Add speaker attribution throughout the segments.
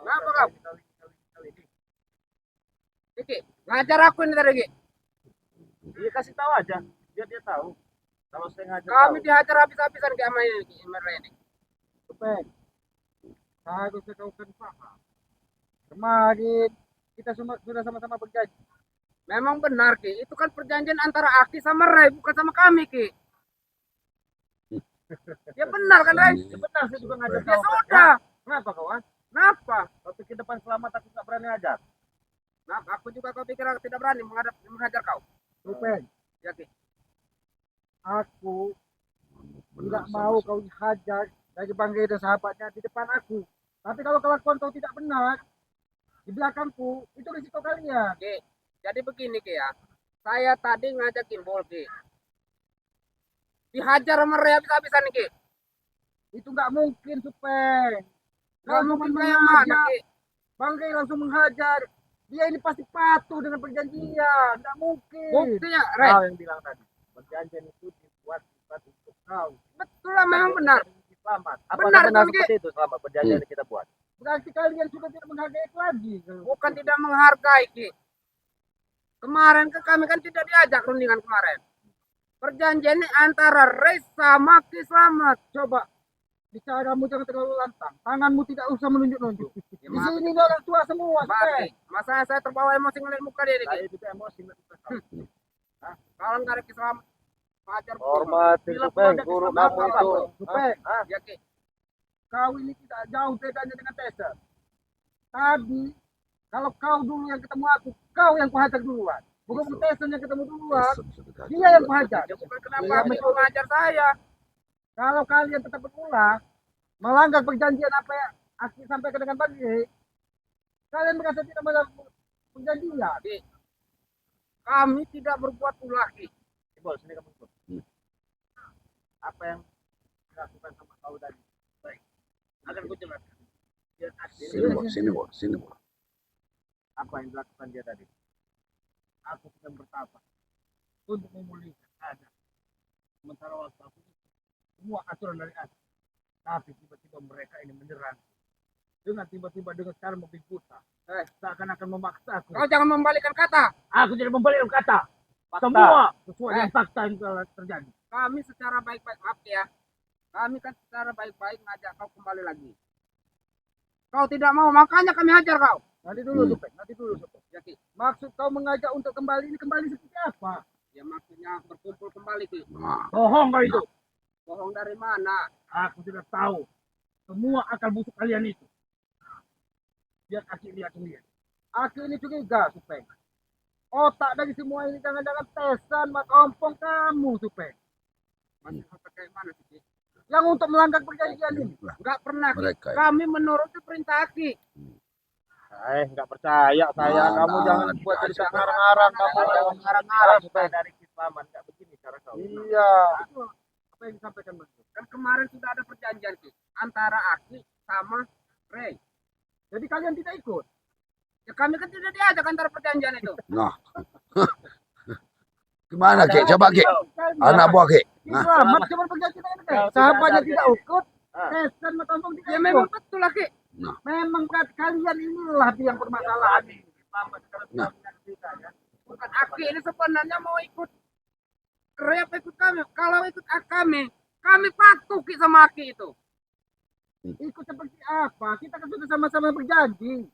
Speaker 1: Kenapa kau? Iki, ngajar aku ini tadi, Ki.
Speaker 2: Dia kasih tahu aja, biar dia tahu. Kalau saya ngajar
Speaker 1: Kami
Speaker 2: tahu.
Speaker 1: dihajar habis-habisan ke sama ini, Ki, ini.
Speaker 3: Supaya harusnya kau kan paham. Kemarin kita semua sudah sama-sama berjanji.
Speaker 1: Memang benar, Ki. Itu kan perjanjian antara Aki sama Ray, bukan sama kami, Ki. Ya benar kan, Ray?
Speaker 2: Ya benar, saya juga ngajar
Speaker 1: Ya
Speaker 2: kau.
Speaker 1: sudah.
Speaker 2: Kenapa kawan?
Speaker 1: Kenapa?
Speaker 2: Kau pikir depan selamat aku nggak berani ajar?
Speaker 1: Nah, aku juga kau pikir aku tidak berani menghajar kau.
Speaker 3: Supaya
Speaker 1: Ya, Ki.
Speaker 3: aku tidak mau kau dihajar dari Bang Rey dan sahabatnya di depan aku. Tapi kalau kelakuan kau tidak benar di belakangku, itu risiko kalian.
Speaker 1: Ki. Jadi begini, Ki ya. Saya tadi ngajakin Bol, Ki. Dihajar sama Ray habis-habisan, Ki.
Speaker 3: Itu nggak mungkin, Supeng.
Speaker 1: Nggak
Speaker 3: Kalau
Speaker 1: mungkin
Speaker 3: cuma
Speaker 1: kayak mana,
Speaker 3: menghajar,
Speaker 1: Ki?
Speaker 3: Bang Rey langsung menghajar. Dia ini pasti patuh dengan perjanjian. Nggak mungkin.
Speaker 1: Buktinya, Ray.
Speaker 2: Kau yang bilang tadi, perjanjian itu dibuat untuk kau.
Speaker 1: Betul lah, memang benar.
Speaker 2: Selamat. Apa
Speaker 1: Benar,
Speaker 2: benar
Speaker 1: itu, Ki.
Speaker 2: seperti itu selama perjanjian yang kita buat?
Speaker 3: Berarti kalian sudah tidak menghargai aku lagi.
Speaker 1: Bukan tidak menghargai, Ki. Kemarin ke kami kan tidak diajak rundingan kemarin. Perjanjian ini antara Ray sama Ki Slamet.
Speaker 3: Coba bicaramu jangan terlalu lantang. Tanganmu tidak usah menunjuk-nunjuk.
Speaker 1: Ya,
Speaker 3: Di
Speaker 1: maaf,
Speaker 3: sini ini orang tua semua.
Speaker 1: Maaf,
Speaker 3: Supeng.
Speaker 1: Ki. Masa saya terbawa emosi ngeliat muka dia, Ki.
Speaker 2: Saya juga emosi melihat kau.
Speaker 1: Kalau nggak ada Ki Slamet, hajar betul.
Speaker 2: Hormati
Speaker 3: Bila
Speaker 2: Supeng,
Speaker 3: ada
Speaker 2: guru
Speaker 3: kesempatan,
Speaker 2: kamu itu.
Speaker 3: Supeng,
Speaker 1: Ya, Ki.
Speaker 3: kau ini tidak jauh bedanya dengan Tessa. Tadi, kalau kau dulu yang ketemu aku, kau yang kuhajar duluan. Bukan Tessa yang ketemu duluan, dia yang kuhajar.
Speaker 1: Ya bukan kenapa
Speaker 3: Iya,
Speaker 1: Ki mau ngajar saya.
Speaker 3: Kalau kalian tetap berulang, melanggar perjanjian apa yang aku sampaikan dengan Bang Rey, kalian merasa tidak melanggar perjanjian.
Speaker 1: Ki. Kami tidak berbuat ulah, Ki.
Speaker 2: Bol, sini kamu ikut. Apa yang dilakukan sama kau tadi? Baik. Akan ku jelaskan. Biar adil.
Speaker 4: Sini, Bol.
Speaker 2: Apa yang dilakukan dia tadi? Aku sedang bertapa untuk memulihkan ada. Sementara waktu aku semua aturan dari aku. Tapi tiba-tiba mereka ini menyerang. Dengan tiba-tiba dengan cara mobil buta. Seakan-akan memaksa aku.
Speaker 1: Kau jangan membalikan kata.
Speaker 2: Aku tidak membalikkan kata.
Speaker 1: Fakta.
Speaker 2: Semua sesuai dengan fakta yang telah terjadi.
Speaker 1: Kami secara baik-baik, maaf ya. Kami kan secara baik-baik ngajak kau kembali lagi. Kau tidak mau, makanya kami hajar kau.
Speaker 3: Nanti dulu, Supeng. Nanti dulu, Supeng.
Speaker 1: Ya, Ki.
Speaker 3: Maksud kau mengajak untuk kembali ini kembali seperti apa?
Speaker 1: Ya maksudnya berkumpul kembali, Ki.
Speaker 4: Nah,
Speaker 2: Bohong kau itu.
Speaker 1: Bohong dari mana?
Speaker 2: Aku sudah tahu. Semua akal busuk kalian itu. Biar Aki lihat sendiri.
Speaker 3: Aku ini curiga, Supeng. Otak dari semua ini jangan-jangan Tesan, Mat Ompong kamu, Supeng.
Speaker 1: Masih otak kayak mana sih, Ki?
Speaker 3: Yang untuk melanggar perjanjian ini.
Speaker 1: Enggak pernah, Ki.
Speaker 4: mereka.
Speaker 1: Kami menuruti perintah Ki.
Speaker 2: Nggak percaya saya.
Speaker 4: Nah,
Speaker 2: Kamu
Speaker 4: nah,
Speaker 2: jangan
Speaker 4: tidak
Speaker 2: buat
Speaker 4: ada.
Speaker 2: cerita ngarang-ngarang. Kamu
Speaker 1: Ada
Speaker 2: jangan
Speaker 1: ngarang-ngarang,
Speaker 2: supaya dari Islaman. Nggak begini cara kau.
Speaker 3: Iya. Itu apa yang disampaikan Mas?
Speaker 1: Kan kemarin sudah ada perjanjian, Ki. Antara Aki sama Ray.
Speaker 3: Jadi kalian tidak ikut?
Speaker 1: Ya kami kan tidak diajak antara perjanjian itu.
Speaker 4: Nah. Gimana, Ki? Coba, Ki. Anak buah, Ki. Nah,
Speaker 3: Selamat cuma perjanjian ini kan. Sahabatnya tidak ikut.
Speaker 2: Ah.
Speaker 3: Tesan, Mat Ompong tidak
Speaker 1: Ya
Speaker 3: ikut.
Speaker 1: memang betul lah, Ki.
Speaker 3: Memang kan kalian inilah yang permasalahan ini.
Speaker 4: Nah.
Speaker 1: Bukan Aki ini sebenarnya mau ikut Ray apa ikut kami. Kalau ikut kami patuh Ki sama Aki itu.
Speaker 3: Ikut seperti apa? Kita kan sudah sama-sama berjanji.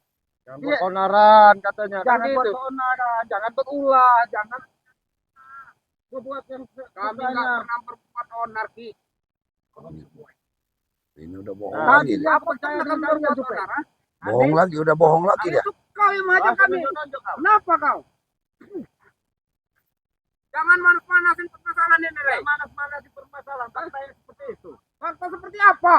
Speaker 2: Jangan
Speaker 3: Iya.
Speaker 2: berkonaran katanya.
Speaker 3: Jangan
Speaker 2: Kan
Speaker 3: buat
Speaker 2: gitu.
Speaker 3: keonaran, jangan berulah, jangan berbuat yang
Speaker 1: Kami nggak pernah berbuat onar, Ki.
Speaker 4: ini udah bohong
Speaker 2: Nah,
Speaker 4: lagi.
Speaker 3: Tadi
Speaker 4: Dia.
Speaker 3: apa
Speaker 1: Apa
Speaker 3: percaya
Speaker 1: pernah
Speaker 3: dengan
Speaker 1: kami
Speaker 3: kalian,
Speaker 1: berbuat
Speaker 3: Supeng?
Speaker 1: onar? Ha?
Speaker 4: Bohong lagi, udah bohong lagi dia.
Speaker 1: Itu kau yang mengajak kami. Kenapa kau? Jangan manas-manasin permasalahan ini, Ray.
Speaker 3: Manas-manas di permasalahan, fakta yang seperti itu.
Speaker 1: Fakta seperti apa?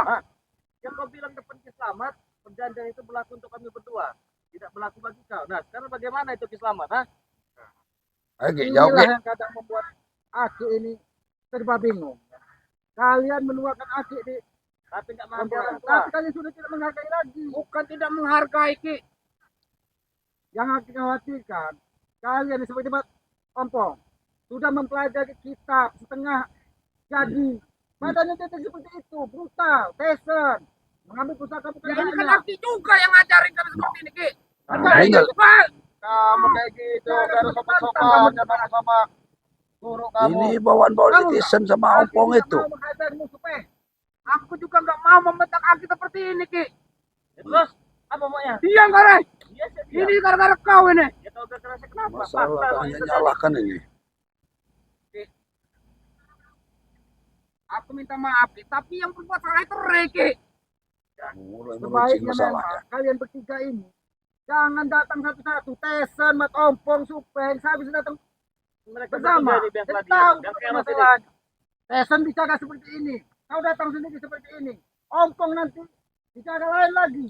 Speaker 2: Yang kau bilang depan Selamat, perjanjian itu berlaku untuk kami berdua. Tidak berlaku bagi kau. Nah, sekarang bagaimana itu Selamat? Ha?
Speaker 4: Ayo, Ki, jawab,
Speaker 3: Inilah
Speaker 4: Ki.
Speaker 3: yang kadang membuat aku ini serba bingung. Kalian menuakan aku di
Speaker 2: Tapi nggak mampu
Speaker 3: pembiaran,
Speaker 2: orang tua.
Speaker 3: tapi kalian sudah tidak menghargai lagi.
Speaker 1: Bukan tidak menghargai, Ki.
Speaker 3: Yang aku khawatirkan, kalian ini seperti Mat Ompong sudah mempelajari kitab setengah jadi. Badannya tidak seperti itu, brutal, tesen. Mengambil pusaka bukan
Speaker 1: Ya ini kan
Speaker 3: haknya.
Speaker 1: Aki juga yang ngajarin kami seperti ini, Ki.
Speaker 4: Tinggal.
Speaker 2: Kamu kayak gitu, harus sopan-sopan, jangan sama guru kamu.
Speaker 4: Ini bawaan politician sama
Speaker 3: Aki
Speaker 4: ompong
Speaker 3: tidak
Speaker 4: itu.
Speaker 3: mau menghajarmu, Supeng.
Speaker 1: Aku juga nggak mau membentak Aki seperti ini, Ki.
Speaker 2: Terus apa maunya?
Speaker 1: Dia nggak,
Speaker 2: Iya,
Speaker 1: ini gara-gara kau ini.
Speaker 2: Ya tahu kerasa kenapa?
Speaker 4: Masalah
Speaker 2: Fakta
Speaker 4: hanya
Speaker 2: itu
Speaker 4: nyalakan ini.
Speaker 1: Aku minta maaf, Ki. Tapi yang berbuat salah itu Reki.
Speaker 4: Mulai meruncing
Speaker 3: Sebaiknya
Speaker 4: masalah.
Speaker 3: memang kalian bertiga ini jangan datang satu-satu. Tesan, Mat Ompong, Supeng, saya bisa datang
Speaker 2: mereka
Speaker 3: bersama.
Speaker 2: bertiga ini biar
Speaker 3: Jadi
Speaker 2: pelatihan,
Speaker 3: tahu
Speaker 2: biar
Speaker 3: apa
Speaker 2: chaos ini.
Speaker 3: masalahnya. Tesan bicara seperti ini. Kau datang sendiri seperti ini. Ompong nanti bicara lain lagi.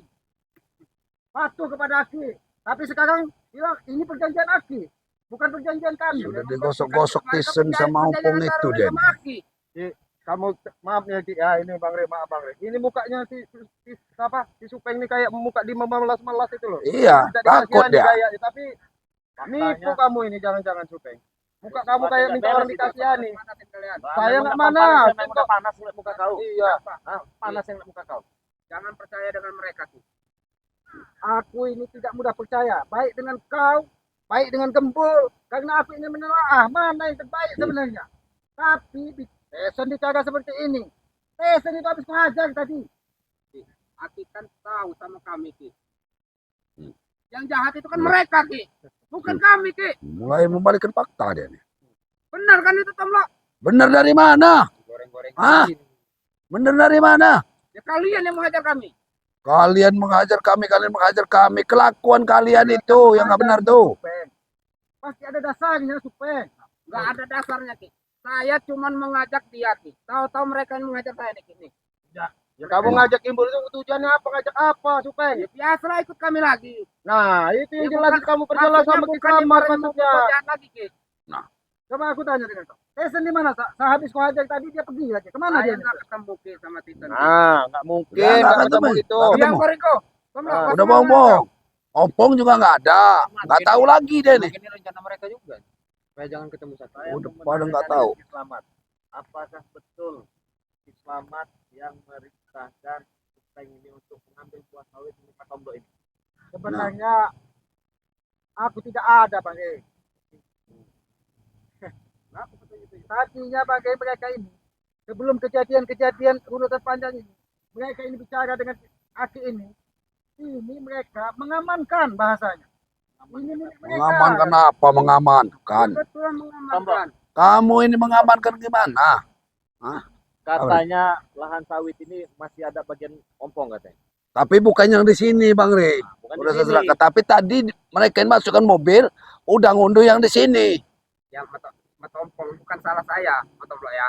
Speaker 3: Patuh kepada Aki. Tapi sekarang bilang ini perjanjian Aki, bukan perjanjian kami.
Speaker 4: Sudah digosok-gosok Tisen sama ompong itu dia.
Speaker 2: Kamu maaf ya Ki, ya ini Bang Re, maaf Bang Re. Ini mukanya si Supeng ini kayak muka di memelas-melas itu loh.
Speaker 4: Iya,
Speaker 2: Tidak
Speaker 4: takut
Speaker 2: dikasihan
Speaker 4: dia.
Speaker 2: gaya, tapi nipu kamu ini jangan-jangan Supeng. Muka kamu kayak minta orang dikasihani. Saya nggak mana.
Speaker 1: Muka panas muka kau.
Speaker 2: Iya.
Speaker 1: Panas yang muka kau. Jangan percaya dengan mereka, Ki.
Speaker 3: Aku ini tidak mudah percaya, baik dengan kau, baik dengan Gembul, karena aku ingin menelaah mana yang terbaik sebenarnya. Tapi Tesan bicara seperti ini. Tesan itu habis kuhajar tadi.
Speaker 1: Aki kan tahu sama kami, Ki. Yang jahat itu kan mereka, Ki. Bukan kami, Ki.
Speaker 4: Mulai membalikkan fakta dia nih.
Speaker 1: Benar kan itu, Tomlo?
Speaker 4: Benar dari mana?
Speaker 1: Goreng-goreng.
Speaker 4: Hah? Benar dari mana?
Speaker 1: Ya kalian yang menghajar kami.
Speaker 4: Kalian menghajar kami. Kelakuan kalian itu yang nggak benar tuh.
Speaker 3: Supeng. Pasti ada dasarnya, Supeng.
Speaker 1: Nggak ada dasarnya, Ki. Saya cuma mengajak dia, Ki. Tahu-tahu mereka yang mengajar saya nih, Ki. Nih.
Speaker 2: Ya kamu ngajak Imbul itu tujuannya apa? Ngajak apa Supeng?
Speaker 1: Ya biasalah ikut kami lagi.
Speaker 2: Nah, itu yang
Speaker 1: Ya,
Speaker 2: jelas
Speaker 1: bukan-
Speaker 2: kamu perjelas sama
Speaker 1: bukan
Speaker 2: Kislamar
Speaker 1: dimarahin
Speaker 2: maksudnya.
Speaker 1: pekerjaan lagi, Ki.
Speaker 3: Coba aku tanya dengan kau. Tesan di mana? Saya habis kuhajar tadi dia pergi lagi. Kemana
Speaker 1: Saya
Speaker 3: dia?
Speaker 1: nggak ketemu, Ki, sama Titan.
Speaker 2: Nah, nggak mungkin
Speaker 4: Ya,
Speaker 2: nggak
Speaker 4: nggak
Speaker 2: ketemu
Speaker 4: ketemu.
Speaker 2: itu.
Speaker 4: Nggak
Speaker 1: Yang
Speaker 4: ketemu.
Speaker 1: Gorengko. Tomlo,
Speaker 2: Ah,
Speaker 1: pas
Speaker 4: Udah
Speaker 1: mana
Speaker 4: bohong-bohong. Ompong juga nggak ada. Nggak tahu lagi deh nih.
Speaker 1: Ini rencana mereka juga. Supaya jangan ketemu satu.
Speaker 2: Saya
Speaker 4: Udah
Speaker 2: mau
Speaker 4: pada nggak
Speaker 2: menanyakan
Speaker 4: tahu.
Speaker 2: dengan Kislamar. Apakah betul Kislamar yang merintahkan Supeng ini untuk mengambil buah sawit di Pak Tombo ini?
Speaker 3: Sebenarnya aku tidak ada, Bang E. Tadinya bagi mereka ini, sebelum kejadian-kejadian urutan panjang ini, mereka ini bicara dengan Aki ini mereka mengamankan bahasanya. Ini milik mereka.
Speaker 4: Mengamankan apa? Mengamankan.
Speaker 1: Betul mengamankan.
Speaker 4: Kamu ini mengamankan gimana?
Speaker 2: Katanya lahan sawit ini masih ada bagian ompong katanya.
Speaker 4: Tapi bukan yang di sini, Bang Re.
Speaker 2: Bukan
Speaker 4: Udah
Speaker 2: di sini.
Speaker 4: seserahkan. Tapi tadi mereka yang masukkan mobil, udah ngunduh yang di sini.
Speaker 1: Yang Mat Ompong bukan salah saya, Mat Ompong ya.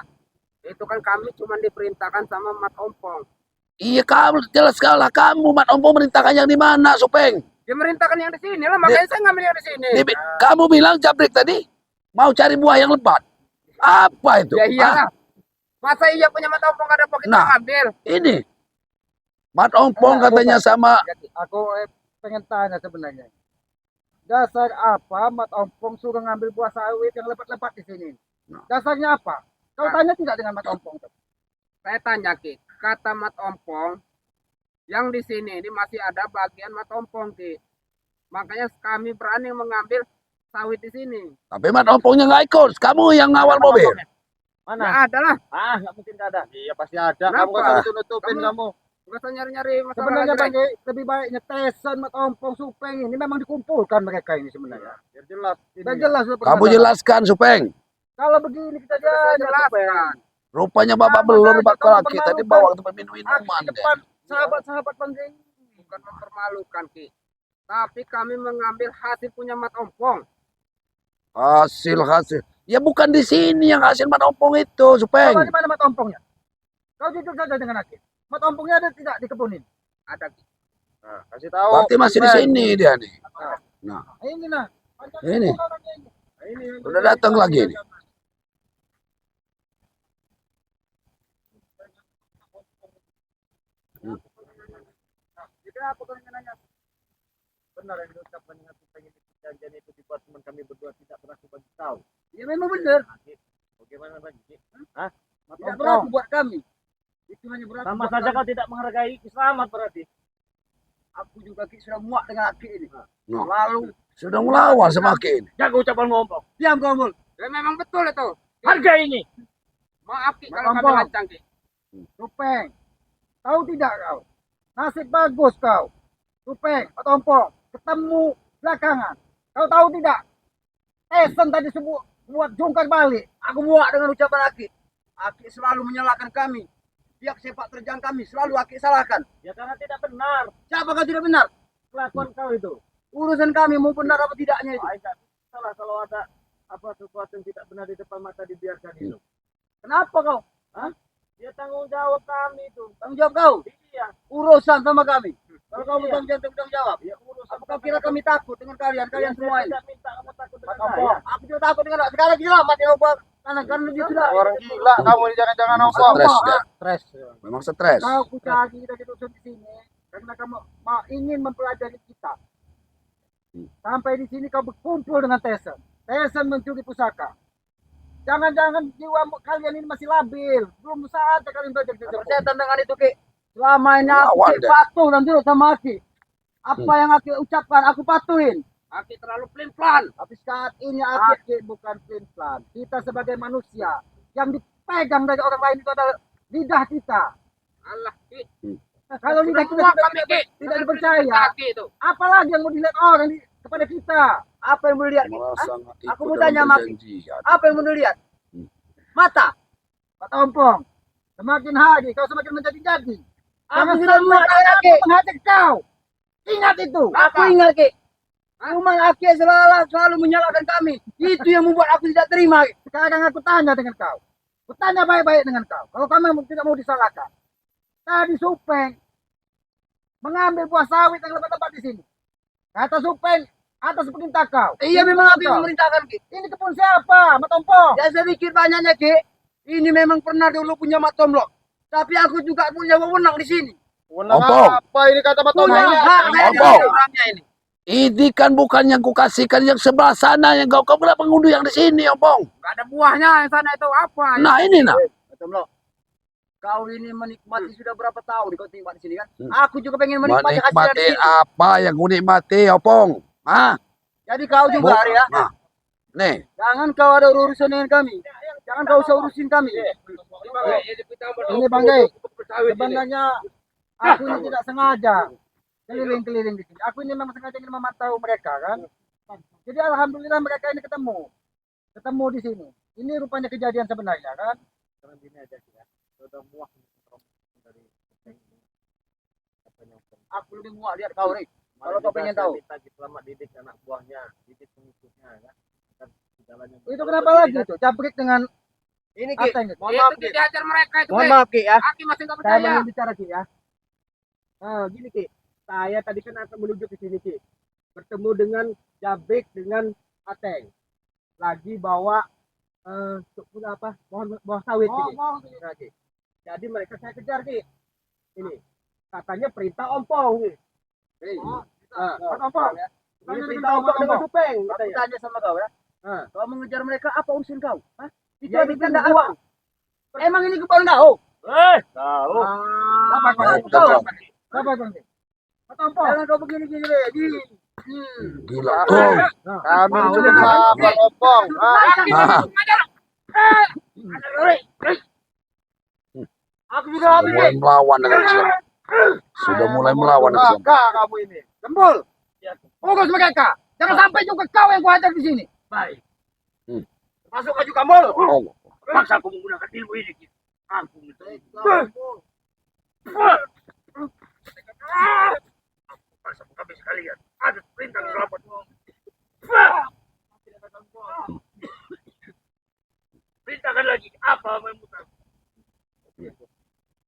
Speaker 1: Itu kan kami cuma diperintahkan sama Mat Ompong.
Speaker 4: Iya, kamu jelas kalah. Kamu Mat Ompong merintahkan yang di mana, Supeng?
Speaker 1: Dia merintahkan yang di sini lah, makanya saya ngambil yang di sini.
Speaker 4: Kamu bilang Jabrik tadi mau cari buah yang lebat. Apa itu?
Speaker 1: Ya
Speaker 4: Hah?
Speaker 1: iyalah. Masa iya punya Mat Ompong ada kok kita
Speaker 4: Nah.
Speaker 1: ambil?
Speaker 4: Ini Mat Ompong katanya sama
Speaker 3: Aku pengen tanya sebenarnya. Dasar apa Mat Ompong suruh ngambil buah sawit yang lebat-lebat di sini?
Speaker 4: Nah.
Speaker 3: Dasarnya apa? Kau
Speaker 1: Nah.
Speaker 3: tanya tidak dengan Mat Ompong?
Speaker 1: Saya tanya, Ki. Kata Mat Ompong, yang di sini ini masih ada bagian Mat Ompong, Ki. Makanya kami berani mengambil sawit di sini.
Speaker 4: tapi Mat Ompongnya nggak ikut. Kamu yang ngawal mobil.
Speaker 2: Mana?
Speaker 1: Ya ada lah.
Speaker 2: Nggak mungkin nggak ada. Iya pasti ada.
Speaker 1: Kenapa?
Speaker 2: Kamu kan tutup-tutupin
Speaker 1: Kamu-
Speaker 2: kamu.
Speaker 1: Gak usah nyari-nyari masalah
Speaker 3: Sebenarnya
Speaker 1: lagi,
Speaker 3: Bang E, lebih baiknya Tesan, Mat Ompong, Supeng ini memang dikumpulkan mereka ini sebenarnya.
Speaker 2: Biar jelas.
Speaker 3: Dan jelas sudah
Speaker 4: Kamu
Speaker 3: pernah-
Speaker 4: jelaskan, Supeng.
Speaker 3: Kalau begini kita
Speaker 1: Saya
Speaker 3: jangan
Speaker 1: jelaskan.
Speaker 4: Rupanya Bapak
Speaker 3: Sama
Speaker 4: belur
Speaker 3: saja
Speaker 4: bakal
Speaker 3: kamu
Speaker 4: laki tadi
Speaker 3: permalukan
Speaker 4: bawa tempat
Speaker 3: Aki
Speaker 4: minum-minuman.
Speaker 3: di depan sahabat-sahabat Bang E.
Speaker 1: Bukan mempermalukan, Ki. Tapi kami mengambil hasil punya Mat Ompong.
Speaker 4: Hasil. Ya bukan di sini yang hasil Mat Ompong itu, Supeng.
Speaker 3: Coba di mana Mat Ompongnya? Kau jujur saja dengan Aki. Mat Ompongnya ada tidak di kebun ini?
Speaker 1: Ada, Ki.
Speaker 2: Nah, kasih tahu.
Speaker 4: Berarti masih di sini dia nih.
Speaker 3: Ini nah.
Speaker 4: Ini.
Speaker 3: Ini
Speaker 4: Udah datang lagi nih.
Speaker 3: Jadi apa kau ingin nanya?
Speaker 2: Benar yang diucapkan dengan Supeng ini perjanjian itu dibuat teman kami berdua tidak pernah aku bagi tahu.
Speaker 3: Ya memang benar.
Speaker 2: Bagaimana bagi?
Speaker 3: Mat
Speaker 1: Tidak
Speaker 3: Ompong
Speaker 1: berlaku buat kami.
Speaker 3: Hitungannya berat.
Speaker 2: Sama saja kau tidak menghargai selamat berarti.
Speaker 3: Aku juga Ki sudah muak dengan Ki ini.
Speaker 4: No.
Speaker 3: Lalu
Speaker 4: Sudah melawan sama Ki ini.
Speaker 2: Jaga ucapan ngompong.
Speaker 3: diam kau Mul.
Speaker 1: Ya memang betul itu.
Speaker 2: Harga ini.
Speaker 1: Maaf Ki kalau kami
Speaker 3: Ompong.
Speaker 1: lancang Ki.
Speaker 3: Tupeng. Tahu tidak kau? Nasib bagus kau. Tupeng atau Ompong. Ketemu belakangan. Kau tahu tidak? Tyson tadi buat jungkar balik. Aku muak dengan ucapan Aki. Aki selalu menyalahkan kami. Pihak sepak terjang kami selalu Aki salahkan.
Speaker 2: Ya karena tidak benar
Speaker 3: Siapa kau tidak benar?
Speaker 2: kelakuan kau itu.
Speaker 3: Urusan kami mau benar apa tidaknya itu.
Speaker 2: Tidak salah kalau ada sesuatu yang tidak benar di depan mata dibiarkan itu.
Speaker 3: Kenapa kau?
Speaker 2: Dia tanggung jawab kami itu.
Speaker 3: Tanggung jawab kau.
Speaker 2: Iya.
Speaker 3: Urusan sama kami. Kalau kau
Speaker 2: Iya.
Speaker 3: bertanggung jawab.
Speaker 2: Ya urusan.
Speaker 3: Apakah kira kami takut dengan kalian
Speaker 2: Saya
Speaker 3: semua ini?
Speaker 2: tidak minta kamu takut dengan
Speaker 3: Apa?
Speaker 2: saya.
Speaker 3: Aku juga takut dengan sekarang selamat ya Opa. Karena dia sudah
Speaker 2: Orang gila kamu ini jangan-jangan
Speaker 4: Stres dia.
Speaker 3: stres.
Speaker 4: Memang stres.
Speaker 3: Kau kucari dari dusun di sini karena kamu ingin mempelajari kita. Sampai di sini kau berkumpul dengan Tyson. Tyson mencuri pusaka. Jangan-jangan jiwa kalian ini masih labil. Belum saatnya kalian belajar setan dengan itu Ki. Selama ini aku
Speaker 4: Lawan
Speaker 3: Ki,
Speaker 4: deh.
Speaker 3: patuh dan turut sama Aki. Apa yang Aki ucapkan aku patuhin.
Speaker 1: Aki terlalu pelin-pelan.
Speaker 3: Tapi saat ini Aki bukan pelin-pelan. Kita sebagai manusia yang dipegang dari orang lain itu adalah lidah kita.
Speaker 1: Allah Ki.
Speaker 3: Kalau lidah kita
Speaker 1: Semua
Speaker 3: sudah
Speaker 1: kami Ki.
Speaker 3: tidak dipercaya,
Speaker 1: Aki itu.
Speaker 3: apalagi yang mau dilihat orang kepada kita? Apa yang mau dilihat?
Speaker 4: Merasa
Speaker 3: Aku
Speaker 4: ikut
Speaker 3: mau
Speaker 4: dalam
Speaker 3: tanya sama Ki.
Speaker 4: perjanjian.
Speaker 3: Apa yang mau dilihat? Mata. Mata ompong. Semakin hari kau semakin menjadi-jadi. Jangan sudah menghajar kau. Ingat itu. Aku ingat Ki. Cuma Aki selalu menyalahkan kami. Itu yang membuat aku tidak terima. Sekarang aku tanya dengan kau. Aku tanya baik-baik dengan kau. Kalau kamu tidak mau disalahkan. Tadi Supeng mengambil buah sawit yang lebat-lebat di sini. Kata Supeng atas perintah kau. Iya memang aku yang memerintahkan Ki. Ini kebun siapa? Matompong. Ya sedikit banyaknya Ki. Ini memang pernah dulu punya Matomlok. Tapi aku juga punya wewenang di sini.
Speaker 4: Ompong.
Speaker 2: Apa ini kata
Speaker 3: Punya
Speaker 2: Matomo?
Speaker 3: hak saya
Speaker 4: Ompong.
Speaker 3: dari orangnya ini.
Speaker 4: Ini kan bukan yang kukasihkan yang sebelah sana yang kau kenapa mengunduh yang di sini, Ompong.
Speaker 1: Gak ada buahnya yang sana itu apa?
Speaker 4: Nah ini nah.
Speaker 3: Matomlok. Kau ini menikmati sudah berapa tahun kau tinggal di sini kan? Aku juga pengen menikmati hasil
Speaker 4: Menikmati
Speaker 3: dari sini.
Speaker 4: apa yang ku nikmati, Ompong? Hah?
Speaker 3: Jadi kau juga Ari ya.
Speaker 4: Nah, nih.
Speaker 3: Jangan kau ada urusan dengan kami. Jangan kau usah urusin kami. Ini Bang Gay. Sebenarnya aku ini tidak sengaja keliling-keliling di sini. Aku ini memang sengaja ingin memantau mereka kan. Jadi alhamdulillah mereka ini ketemu di sini. Ini rupanya kejadian sebenarnya kan. Aku lebih muak lihat kau Rik. Kalau kau pengen tahu.
Speaker 2: Selamat didik anak buahnya, didik pengikutnya kan.
Speaker 3: Itu kenapa lagi tuh? Jabrik dengan
Speaker 2: Ini Ki,
Speaker 3: Ateng.
Speaker 2: mohon maaf
Speaker 1: Itu
Speaker 2: Ki.
Speaker 1: Ki diajar mereka itu
Speaker 2: Mohon
Speaker 1: Ki.
Speaker 2: maaf Ki ya.
Speaker 1: Aki masih gak
Speaker 3: Saya
Speaker 1: percaya.
Speaker 3: mau bicara Ki ya.
Speaker 2: Gini Ki, saya tadi kan akan menuju ke sini Ki. Bertemu dengan Jabrik dengan Ateng. Lagi bawa buah sawit Ki. Nah, Ki. Jadi mereka saya kejar Ki. Ini katanya perintah Ompong Ki.
Speaker 3: Apa?
Speaker 2: Ini perintah Ompong dengan Supeng
Speaker 3: Aku
Speaker 2: katanya.
Speaker 3: tanya sama kau ya.
Speaker 2: Nah.
Speaker 3: Kau mengejar mereka apa urusan kau? Hah? Itu
Speaker 2: Ya,
Speaker 3: habis
Speaker 2: ini
Speaker 3: tanda
Speaker 2: kan
Speaker 3: apa? Emang ini kebun kau?
Speaker 2: Tahu.
Speaker 3: Apa kau?
Speaker 4: Baik,
Speaker 3: Kau?
Speaker 4: Ompong.
Speaker 3: Apa kau? Apa? Jangan kau begini-gini deh.
Speaker 4: Gila tuh.
Speaker 2: Kami cuma sahabat Ompong.
Speaker 4: Nah,
Speaker 3: Aku juga habis
Speaker 4: mulai melawan dengan Islam. Sudah mulai melawan dengan Islam.
Speaker 2: Kakak kamu ini.
Speaker 3: Gembul.
Speaker 2: Ya.
Speaker 3: Urus mereka. Jangan sampai juga kau yang gua hajar di sini.
Speaker 2: Baik.
Speaker 3: Masuk ke juga mul.
Speaker 4: Allah.
Speaker 2: Paksa aku menggunakan ilmu ini Ki. Aku minta. Paksa kami sekalian. Ada perintah selamat. Perintahkan lagi. Apa memutar?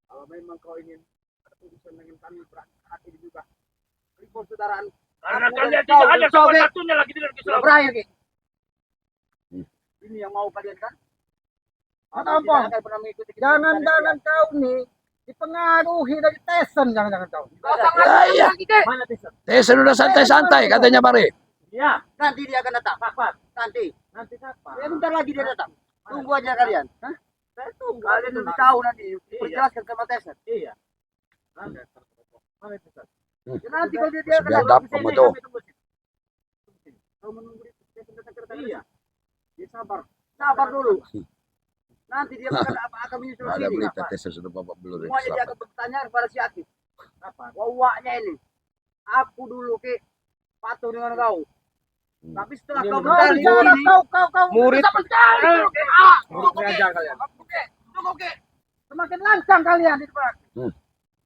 Speaker 3: Kalau memang kau ingin ada urusan dengan kami saat ini juga. Ini persaudaraan.
Speaker 2: Karena
Speaker 3: Aku
Speaker 2: kalian
Speaker 3: dan kau,
Speaker 2: tidak ada
Speaker 3: kau,
Speaker 2: sopan
Speaker 3: Ki.
Speaker 2: satunya lagi dengan
Speaker 3: Sudah
Speaker 2: keselamatan.
Speaker 3: berakhir Ki. Ini yang mau kalian kan? Atau apa? Jangan-jangan kau nih dipengaruhi dari Tyson, jangan-jangan kau.
Speaker 4: Ya, iya.
Speaker 2: Mana Tyson?
Speaker 4: Tyson udah santai-santai katanya Bari.
Speaker 2: Iya.
Speaker 3: Nanti dia akan datang.
Speaker 2: Kapan?
Speaker 3: Nanti.
Speaker 2: Nanti kapan?
Speaker 3: Ya bentar lagi dia datang. Tunggu aja kalian. Hah?
Speaker 2: Saya tunggu.
Speaker 3: Kalian lebih tahu nanti.
Speaker 2: Iya.
Speaker 3: Perjelaskan sama Tesan.
Speaker 2: Iya. Mana itu, San?
Speaker 3: Ya, nanti kalau dia
Speaker 4: Masih biadab kamu tuh.
Speaker 3: Kau menunggu di Tesan datang ke
Speaker 2: Iya.
Speaker 3: Dia sabar. Sabar dulu. Nanti dia akan menyusul
Speaker 4: Ada
Speaker 3: sini.
Speaker 4: berita tes sudah bapak belum
Speaker 3: Semuanya dia
Speaker 4: selamat.
Speaker 3: akan bertanya kepada si Akif.
Speaker 2: Apa?
Speaker 3: Wawaknya ini. Aku dulu ke patuh dengan kau. Tapi setelah
Speaker 2: Ini
Speaker 3: kau
Speaker 2: murid-
Speaker 3: kembali sini,
Speaker 2: kau murid
Speaker 3: sama sekali.
Speaker 2: murid ngajar kalian.
Speaker 3: Tunggu, Ki. Semakin lancang kalian di depan.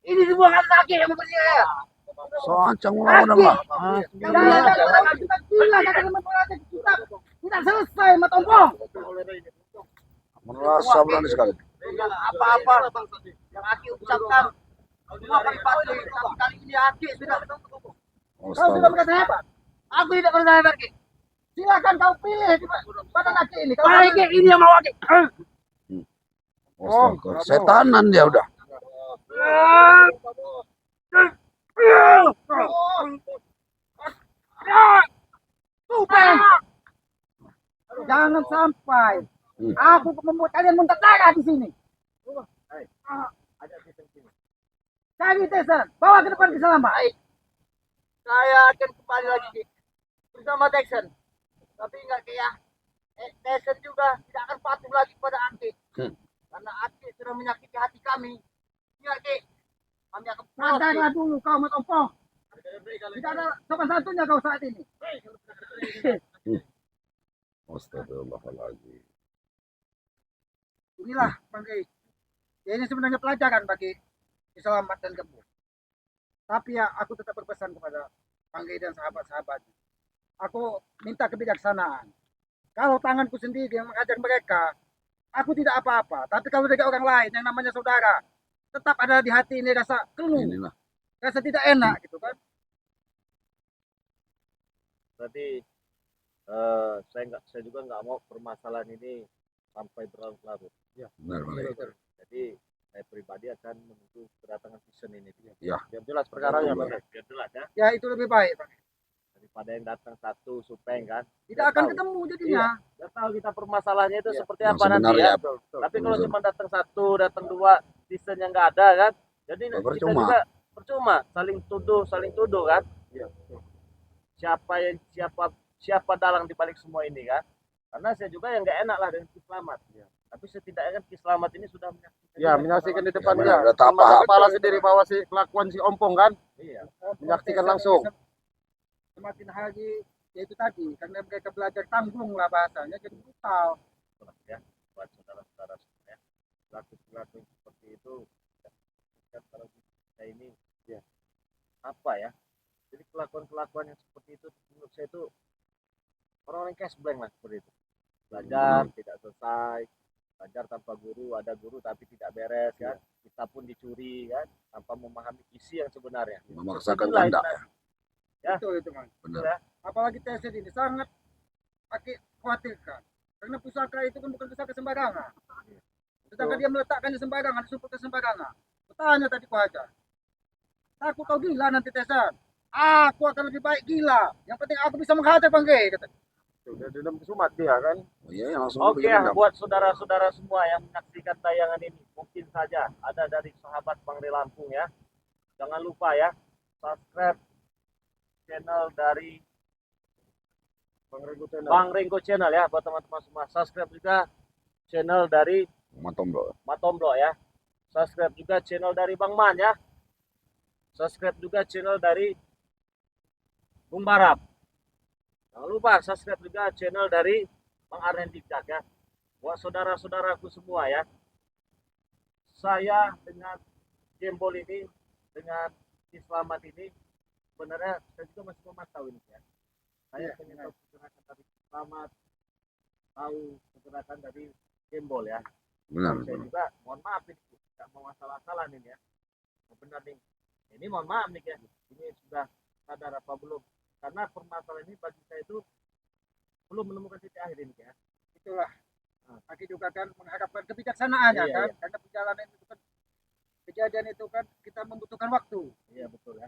Speaker 1: Ini semua kan laki yang mempercaya.
Speaker 4: Soancang ulang lah.
Speaker 3: Kita gila kata teman-teman kita. Tidak selesai matompong.
Speaker 4: Merasa berani sekali.
Speaker 3: Apa-apa yang Aki ucapkan semua kali patuh. Tapi kali ini Aki sudah Kau sudah
Speaker 4: Astaga.
Speaker 3: berkata hebat. Aku tidak berkata hebat, Ki. Silakan kau pilih pada Aki ini. Kau
Speaker 1: Baik, ini yang mau Aki.
Speaker 4: Astaga. Setanan dia udah.
Speaker 3: Jangan sampai aku membuat kalian muntah darah di sini. Cari Tesan, bawa ke depan keselamatan. Baik. Saya akan kembali lagi Ki, bersama Tesan. Tapi ingat Ki ya, Tesan juga tidak akan patuh lagi pada Aki. Karena Aki sudah menyakiti hati kami. Ingat Ki, kami akan sadarlah dulu kau Matompong. Tidak ada sopan santunnya kau saat ini.
Speaker 4: Astagfirullahaladzim.
Speaker 3: Inilah Bang Gey. Ini sebenarnya pelajaran bagi Selamat dan Gembul. Tapi ya aku tetap berpesan kepada Bang Gey dan sahabat-sahabat. Aku minta kebijaksanaan. Kalau tanganku sendiri yang mengajar mereka, aku tidak apa-apa. Tapi kalau dari orang lain yang namanya saudara, tetap ada di hati ini rasa keluh,
Speaker 4: Inilah.
Speaker 3: rasa tidak enak gitu kan.
Speaker 2: Berarti saya juga nggak mau permasalahan ini sampai berlarut-larut.
Speaker 4: Benar, benar.
Speaker 2: Jadi saya pribadi akan menunggu kedatangan season ini.
Speaker 4: Ya.
Speaker 2: Biar jelas perkaranya,
Speaker 4: Betul,
Speaker 2: Bang. Biar jelas ya.
Speaker 3: Ya itu lebih baik. Bang.
Speaker 2: Daripada yang datang satu supeng kan.
Speaker 3: Tidak akan ketemu jadinya.
Speaker 2: Nggak tahu kita permasalahannya itu
Speaker 3: Iya.
Speaker 2: seperti
Speaker 4: Yang
Speaker 2: apa nanti
Speaker 4: sebenarnya,
Speaker 2: ya. Tapi kalau cuma datang satu, datang dua, season yang nggak ada kan. Jadi kita
Speaker 4: percuma.
Speaker 2: juga percuma, saling tuduh kan. Siapa dalang di balik semua ini kan. Karena saya juga yang nggak enak lah dengan Ki Slamet. Tapi setidaknya kan Ki Slamet ini sudah menyaksikan.
Speaker 5: Ya, menyaksikan di depan
Speaker 4: Ya,
Speaker 5: dia.
Speaker 4: benar, udah
Speaker 5: Mata
Speaker 4: tahap.
Speaker 5: kepala sendiri bahwa si kelakuan si Ompong kan.
Speaker 2: Iya.
Speaker 5: Menyaksikan langsung.
Speaker 3: Semakin hari ya itu tadi karena mereka belajar tanggung lah bahasanya jadi brutal.
Speaker 2: Ya, buat saudara-saudara semua ya. Pelaku-pelaku seperti itu kan kalau kita ini ya apa ya? Jadi kelakuan-kelakuan yang seperti itu menurut saya itu orang-orang cash blank lah seperti itu. Belajar tidak selesai, belajar tanpa guru, ada guru tapi tidak beres kan. Kita pun dicuri kan tanpa memahami isi yang sebenarnya.
Speaker 4: Memaksakan
Speaker 2: Itulah
Speaker 4: kehendak.
Speaker 2: itu. Ya.
Speaker 3: Betul itu man.
Speaker 4: Benar.
Speaker 3: Apalagi Tesan ini sangat pakai khawatirkan. Karena pusaka itu kan bukan pusaka sembarangan. Sedangkan dia meletakkannya sembarangan, disumpulkan sembarangan. Bertanya tadi ku aja. Aku kau gila nanti Tesan. Aku akan lebih baik gila. Yang penting aku bisa menghajar Bang Gey kata.
Speaker 5: Sudah dendam kesumat dia kan.
Speaker 4: Oh, iya, langsung
Speaker 2: Oke ya, buat saudara-saudara semua yang menyaksikan tayangan ini, mungkin saja ada dari sahabat Bang Re Lampung ya. Jangan lupa ya, subscribe channel dari Bang Renggo Channel ya, buat teman-teman semua. Subscribe juga channel dari
Speaker 4: Matombro.
Speaker 2: Matombro ya. Subscribe juga channel dari Bang Man ya. Subscribe juga channel dari Bung Barap. Jangan lupa subscribe juga channel dari Bang Arnen Dikdak ya. Buat saudara-saudaraku semua ya. Saya dengan Gembol ini, dengan Ki Slamet ini, sebenarnya saya juga masih memantau ini ya. Saya pengen tahu pergerakan dari Ki Slamet, tahu pergerakan dari Gembol ya.
Speaker 4: Benar.
Speaker 2: Saya juga mohon maaf nih, tidak mau masalah-masalah nih ya. Benar nih. Ini mohon maaf nih ya. Ini sudah sadar apa belum? Karena permasalahan ini bagi saya itu belum menemukan titik akhir ini ya.
Speaker 3: Itulah. Aki juga kan mengharapkan kebijaksanaannya
Speaker 2: Iya,
Speaker 3: kan.
Speaker 2: iya.
Speaker 3: Karena perjalanan itu kan kejadian itu kan kita membutuhkan waktu.
Speaker 2: Iya betul ya.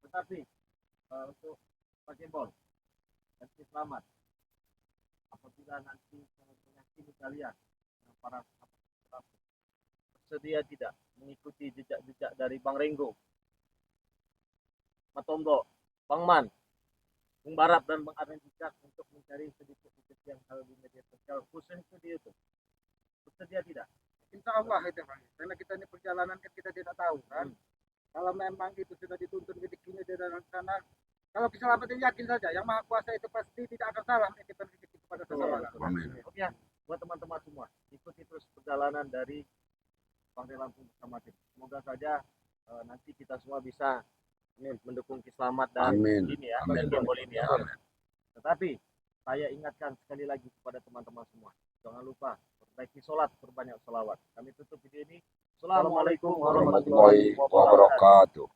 Speaker 2: Tetapi untuk Pak Gembol dan Ki Slamet, apabila nanti menyaksikan kalian para Lampung. Bersedia tidak mengikuti jejak-jejak dari Bang Renggo, Matombo, Bang Man, Bung Barap dan Bang Arlen Cicak untuk mencari sedikit-sedikit yang hal di media sosial khususnya di YouTube. Bersedia tidak?
Speaker 3: Insya Allah itu Bang. Karena kita ini perjalanan kan kita tidak tahu kan. Kalau memang itu sudah dituntun rezekinya dari sana, kalau keselamatan yakin saja, yang Maha Kuasa itu pasti tidak akan salah menitipkan rezeki kepada seseorang.
Speaker 4: Amin.
Speaker 2: Oke ya, buat teman-teman semua, ikuti terus perjalanan dari Partai Lampung bersama tim. Semoga saja nanti kita semua bisa mendukung Kislamat dan
Speaker 4: Amin.
Speaker 2: ini ya,
Speaker 4: Amin.
Speaker 2: Gembol ini ya.
Speaker 4: Amin.
Speaker 2: Tetapi saya ingatkan sekali lagi kepada teman-teman semua, jangan lupa perbaiki sholat, berbanyak sholawat. Kami tutup video ini. Assalamualaikum warahmatullahi
Speaker 4: Warahmatullahi wabarakatuh.